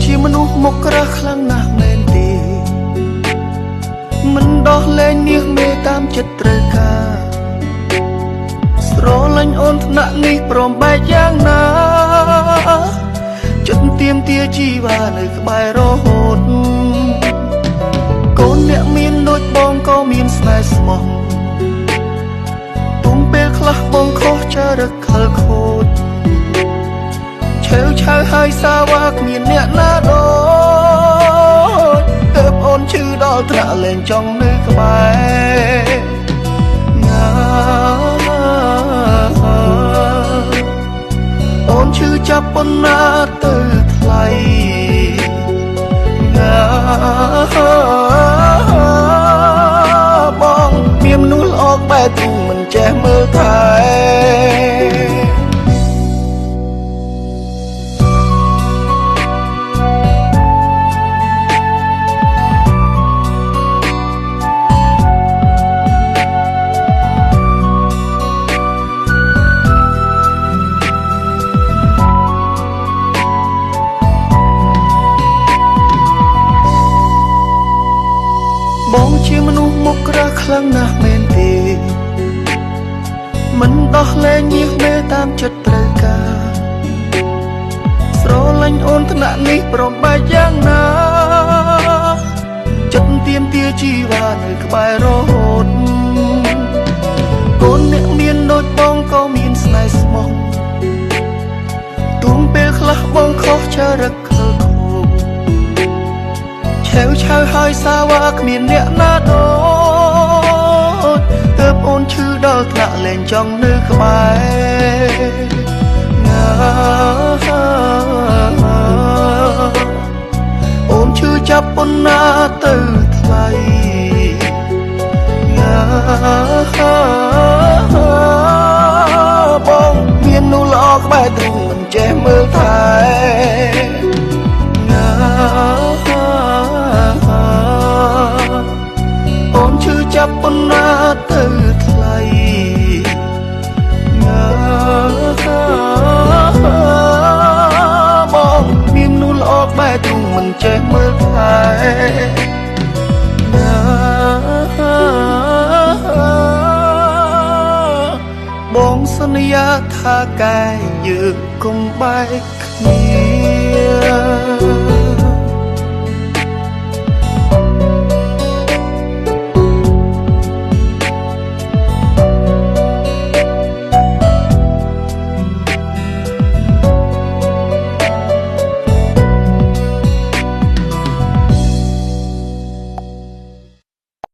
ជាមនុស្សមកក្រាស់ខ្លាំងណាស់មែនទេមិនដោះលែងនាងមេតាមចិត្តត្រូវការស្រលាញ់អូនថ្នាក់នេះព្រមបែកយ៉ាងណាចិត្តទៀមទាជីវ៉ានៅក្បែររហូតកូនអ្នកមានដូចបងក៏មានស្នេហ៍ស្មោះទុំពេលខ្លះបងខុសចរិតខលខូចឆៅឆៅហើយសាវ៉ាគ្មានអ្នកណាដូចទើបអូនឈឺដល់ត្រាក់លែងចង់នៅក្បែរណាអូនឈឺចាប់ប៉ុណ្ណាទៅថ្លៃណាបងមានមនុស្សល្អបែបទូមិនចេះមើលថែបងជាមនុស្សមកក្រាស់ខ្លាំងណាស់មែនទេមិនដោះលែងញៀសមេតាមចិត្តត្រូវការស្រលាញ់អូនថ្នាក់នេះព្រមបែកយ៉ាងណាចិត្តទៀមទាជីវ៉ានៅក្បែររហូតកូនអ្នកមានដូចបងក៏មានស្នេហ៍ស្មោះទុំពេលខ្លះបងខុសចរិតខលខូចឆៅឆៅហើយសាវ៉ាគ្មានអ្នកណាដូចទើបអូនឈឺដល់ថ្នាក់លែងចង់នៅក្បែរណាអូនឈឺចាប់ប៉ុណ្ណាទៅថ្លៃណាបងមាននូល្អក្បែរទ្រូងមិនចេះមើលថែណាអូនឈឺចាប់ប៉ុណ្ណាទៅថ្លៃណាបងមានមនុស្សល្អបែបទ្រូងមិនចេះមើលថែណាបងសន្យាថាកាយយើងកុំបែកគ្នា